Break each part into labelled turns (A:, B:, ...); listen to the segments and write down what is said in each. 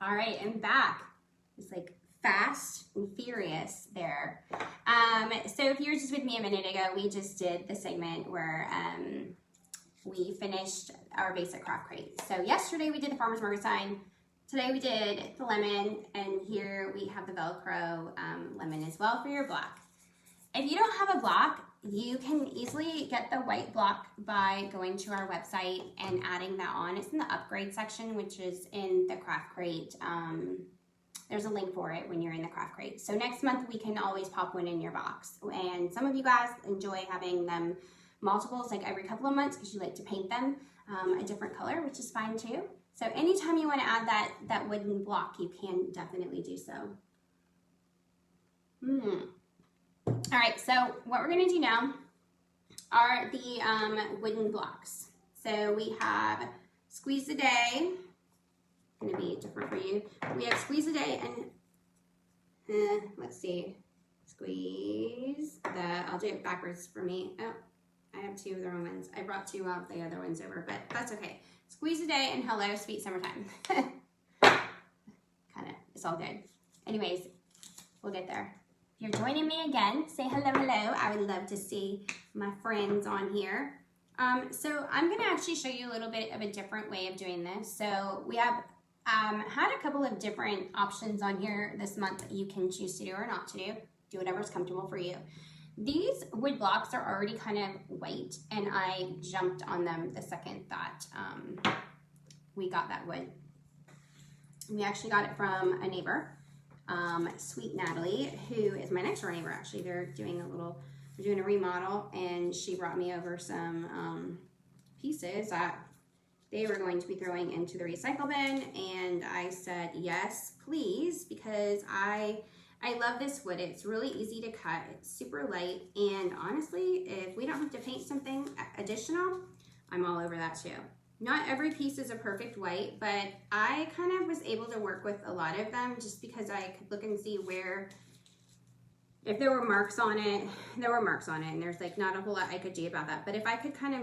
A: All right, I'm back. It's like fast and furious there. So if you were just with me a minute ago, we just did the segment where we finished our basic craft crate. So yesterday we did the farmer's market sign. Today we did the lemon, and here we have the Velcro lemon as well for your block. If you don't have a block, you can easily get the white block by going to our website and adding that on. It's in the upgrade section, which is in the craft crate. There's a link for it when you're in the craft crate. So next month we can always pop one in your box. And some of you guys enjoy having them multiples, like every couple of months, because you like to paint them a different color, which is fine too. So anytime you want to add that wooden block, you can definitely do so. All right, so what we're going to do now are the wooden blocks. So we have Squeeze a Day. Going to be different for you. We have Squeeze a Day and let's see, squeeze the. I'll do it backwards for me. Oh, I have two of the wrong ones. I brought two of the other ones over, but that's okay. Squeeze a Day and Hello Sweet Summertime. Kind of, it's all good. Anyways, we'll get there. If you're joining me again, say hello, hello. I would love to see my friends on here. So I'm going to actually show you a little bit of a different way of doing this. So we have had a couple of different options on here this month that you can choose to do or not to do. Do whatever's comfortable for you. These wood blocks are already kind of white, and I jumped on them the second that we got that wood. We actually got it from a neighbor. Sweet Natalie, who is my next door neighbor. Actually, they're doing a remodel, and she brought me over some pieces that they were going to be throwing into the recycle bin, and I said yes, please, because I love this wood. It's really easy to cut. It's super light, and honestly, if we don't have to paint something additional, I'm all over that too. Not every piece is a perfect white, but I kind of was able to work with a lot of them just because I could look and see where, if there were marks on it, there were marks on it, and there's like not a whole lot I could do about that. But if I could kind of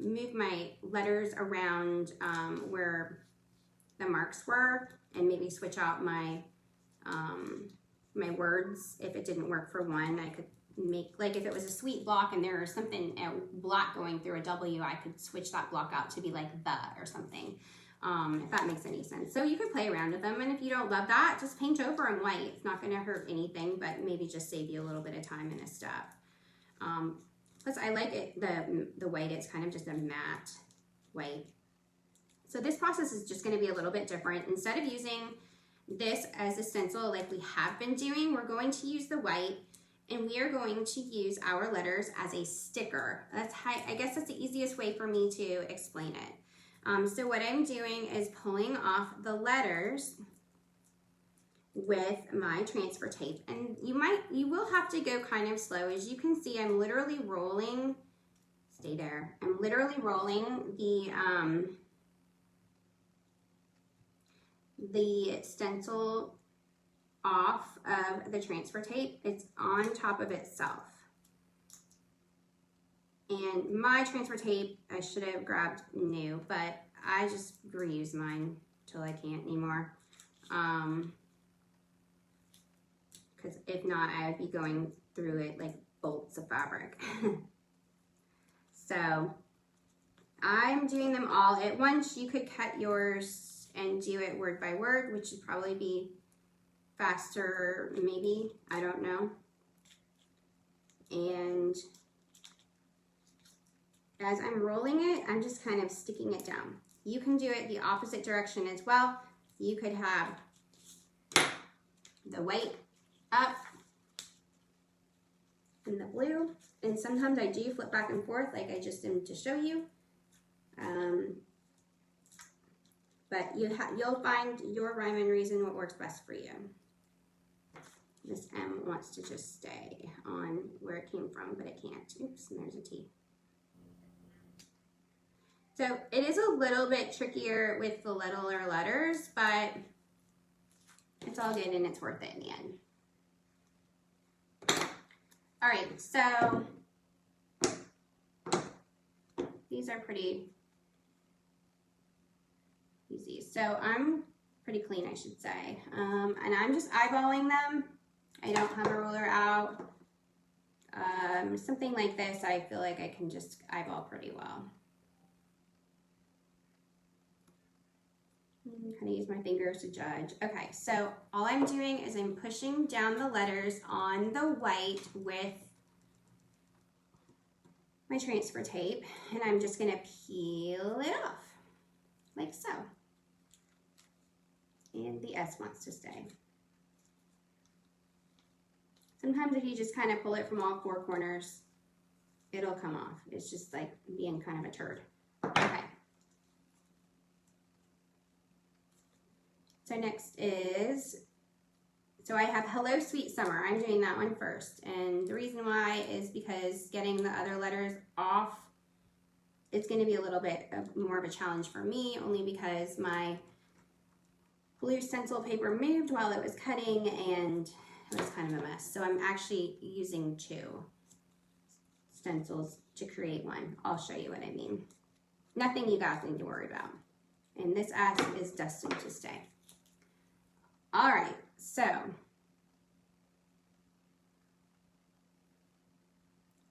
A: move my letters around where the marks were, and maybe switch out my my words, if it didn't work for one, I could make, like if it was a sweet block and there was something, a block going through a W, I could switch that block out to be like the or something, if that makes any sense. So you could play around with them, and if you don't love that, just paint over them white. It's not going to hurt anything, but maybe just save you a little bit of time and a step. Plus I like it, the white, it's kind of just a matte white. So this process is just going to be a little bit different. Instead of using this as a stencil like we have been doing, we're going to use the white, and we are going to use our letters as a sticker. That's how, I guess that's the easiest way for me to explain it. So what I'm doing is pulling off the letters with my transfer tape, and you will have to go kind of slow. As you can see, I'm literally rolling, stay there, I'm literally rolling the stencil off of the transfer tape. It's on top of itself. And my transfer tape, I should have grabbed new, but I just reuse mine till I can't anymore. Because if not, I would be going through it like bolts of fabric. So I'm doing them all at once. You could cut yours and do it word by word, which would probably be faster, maybe, I don't know. And as I'm rolling it, I'm just kind of sticking it down. You can do it the opposite direction as well. You could have the white up and the blue, and sometimes I do flip back and forth like I just did to show you. But you'll find your rhyme and reason what works best for you. This M wants to just stay on where it came from, but it can't. Oops, and there's a T. So it is a little bit trickier with the littler letters, but it's all good and it's worth it in the end. All right, so these are pretty easy. So I'm pretty clean, I should say. And I'm just eyeballing them. I don't have a ruler out. Something like this, I feel like I can just eyeball pretty well. I'm gonna use my fingers to judge. Okay, so all I'm doing is I'm pushing down the letters on the white with my transfer tape, and I'm just gonna peel it off, like so. And the S wants to stay. Sometimes if you just kind of pull it from all four corners, it'll come off. It's just like being kind of a turd. Okay. So next is, so I have Hello Sweet Summer. I'm doing that one first. And the reason why is because getting the other letters off, it's going to be a little bit more of a challenge for me, only because my blue stencil paper moved while it was cutting and it was kind of a mess. So I'm actually using 2 stencils to create one. I'll show you what I mean. Nothing you guys need to worry about. And this S is destined to stay. All right, so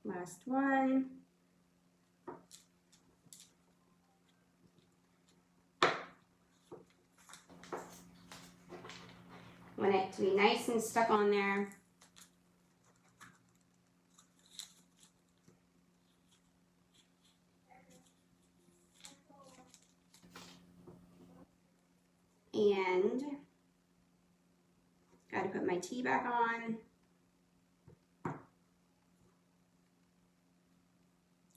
A: last one. Want it to be nice and stuck on there. And got to put my T back on.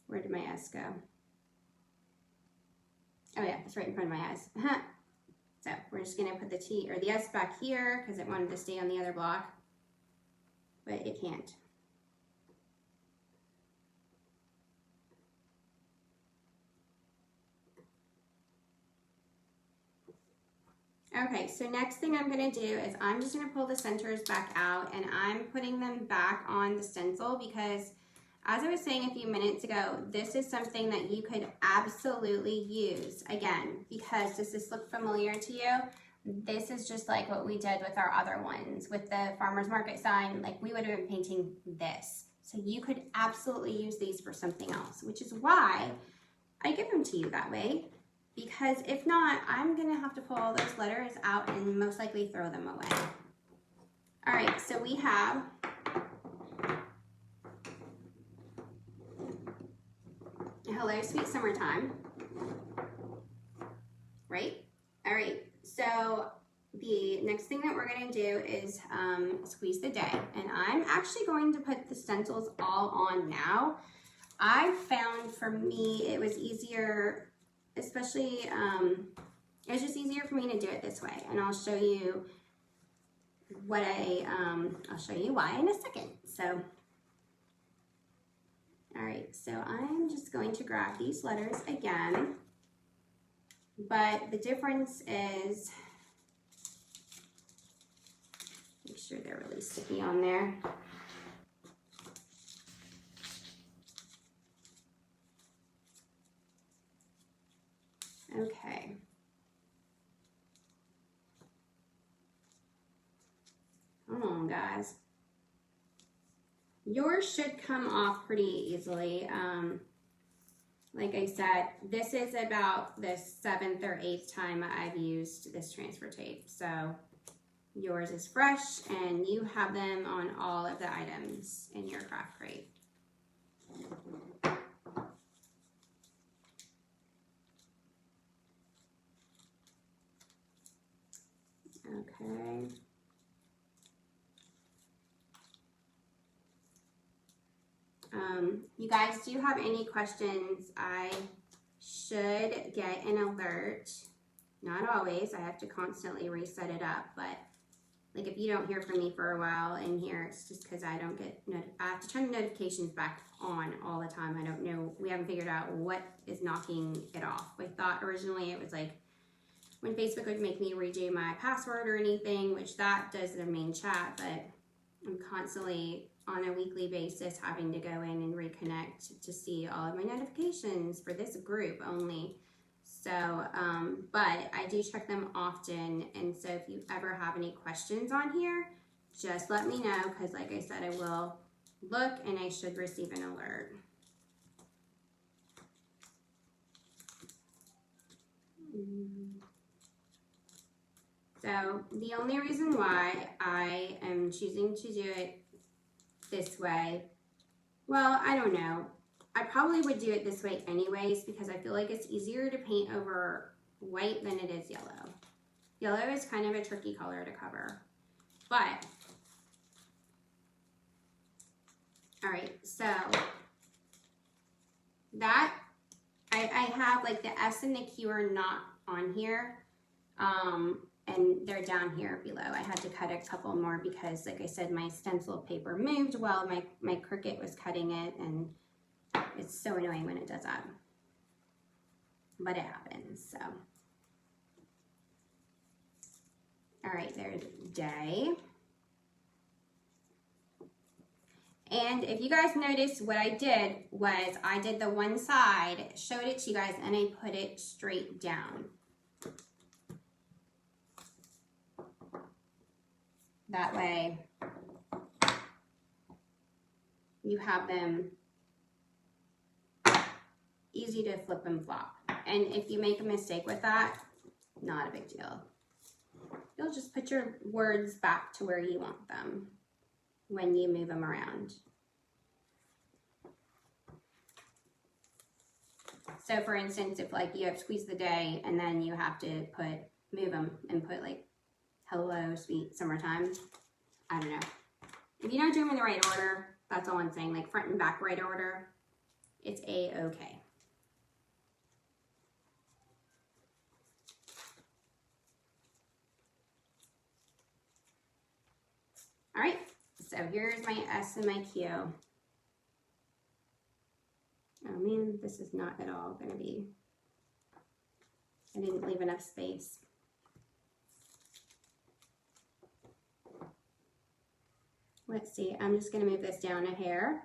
A: Where did my S go? Oh yeah, it's right in front of my eyes. So we're just gonna put the T or the S back here because it wanted to stay on the other block, but it can't. Okay, so next thing I'm gonna do is I'm just gonna pull the centers back out and I'm putting them back on the stencil because, as I was saying a few minutes ago, this is something that you could absolutely use. Again, because does this look familiar to you? This is just like what we did with our other ones. With the farmer's market sign, like we would have been painting this. So you could absolutely use these for something else, which is why I give them to you that way. Because if not, I'm gonna have to pull all those letters out and most likely throw them away. All right, so we have Hello Sweet Summertime, right? All right, so the next thing that we're gonna do is Squeeze the Day. And I'm actually going to put the stencils all on now. I found for me, it was easier, especially, it was just easier for me to do it this way. And I'll show you what I'll show you why in a second. So, all right, so I'm just going to grab these letters again, but the difference is, make sure they're really sticky on there. Okay. Come on, guys. Yours should come off pretty easily. Like I said, this is about the 7th or 8th time I've used this transfer tape. So yours is fresh and you have them on all of the items in your craft crate. Okay. You guys do have any questions, I should get an alert. Not always, I have to constantly reset it up, but like if you don't hear from me for a while in here, it's just because I don't get, I have to turn the notifications back on all the time. I don't know, we haven't figured out what is knocking it off. We thought originally it was like when Facebook would make me redo my password or anything, which that does the main chat, but I'm constantly on a weekly basis having to go in and reconnect to see all of my notifications for this group only. So, but I do check them often, and so if you ever have any questions on here, just let me know, because like I said, I will look and I should receive an alert. So the only reason why I am choosing to do it this way, well, I don't know. I probably would do it this way anyways, because I feel like it's easier to paint over white than it is yellow. Yellow is kind of a tricky color to cover. But, all right, so that, I have like the S and the Q are not on here. And they're down here below. I had to cut a couple more because, like I said, my stencil paper moved while my Cricut was cutting it, and it's so annoying when it does that. But it happens, so. All right, there's day. And if you guys noticed, what I did was I did the one side, showed it to you guys, and I put it straight down. That way, you have them easy to flip and flop. And if you make a mistake with that, not a big deal. You'll just put your words back to where you want them when you move them around. So for instance, if like you have squeeze the day and then you have to move them and put like hello, sweet summertime. I don't know. If you don't do them in the right order, that's all I'm saying, like front and back right order, it's a-okay. All right, so here's my S and my Q. Oh man, this is not at all gonna be, I didn't leave enough space. Let's see, I'm just going to move this down a hair.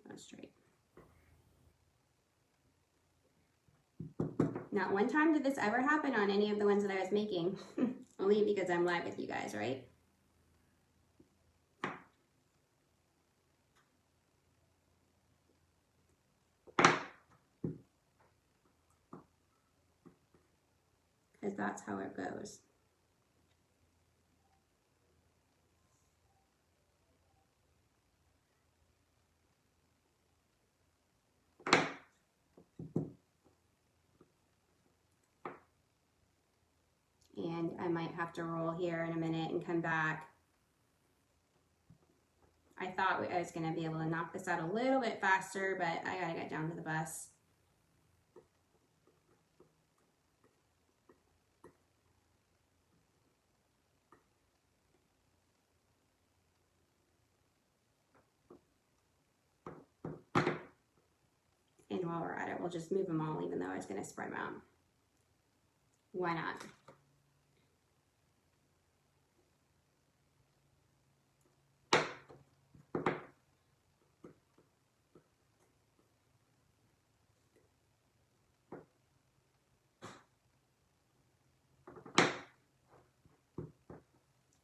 A: That's straight. Not one time did this ever happen on any of the ones that I was making. Only because I'm live with you guys, right? Because that's how it goes. And I might have to roll here in a minute and come back. I thought I was going to be able to knock this out a little bit faster, but I got to get down to the bus. And while we're at it, we'll just move them all, even though I was going to spread them out. Why not?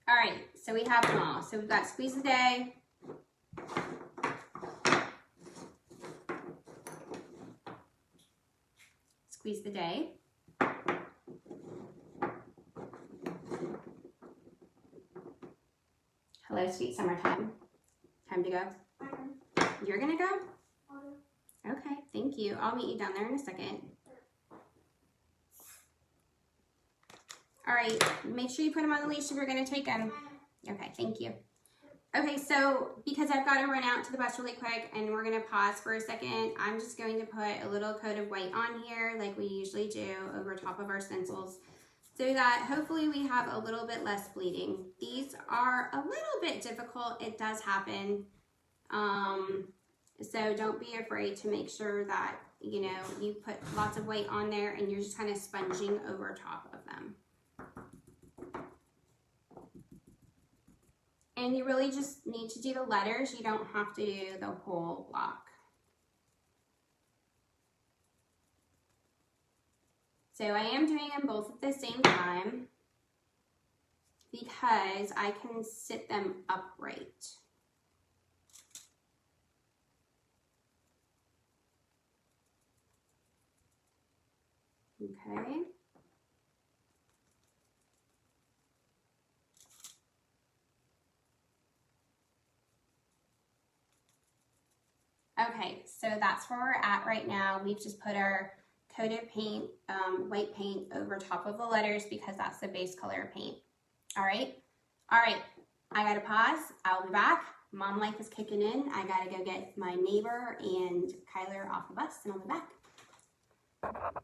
A: All right, so we have them all. So we've got squeeze the day. Squeeze the day. Hello, sweet summertime. Time to go? You're gonna go? Okay, thank you. I'll meet you down there in a second. All right, make sure you put them on the leash if you're gonna take them. Okay, thank you. Okay, so because I've got to run out to the bus really quick and we're gonna pause for a second, I'm just going to put a little coat of white on here like we usually do over top of our stencils so that hopefully we have a little bit less bleeding. These are a little bit difficult, it does happen. So don't be afraid to make sure that, you know, you put lots of white on there and you're just kind of sponging over top of them. And you really just need to do the letters. You don't have to do the whole block. So I am doing them both at the same time because I can sit them upright. Okay. Okay, so that's where we're at right now. We've just put our coated paint, white paint over top of the letters because that's the base color of paint. All right, I gotta pause. I'll be back. Mom life is kicking in. I gotta go get my neighbor and Kyler off the bus and I'll be back.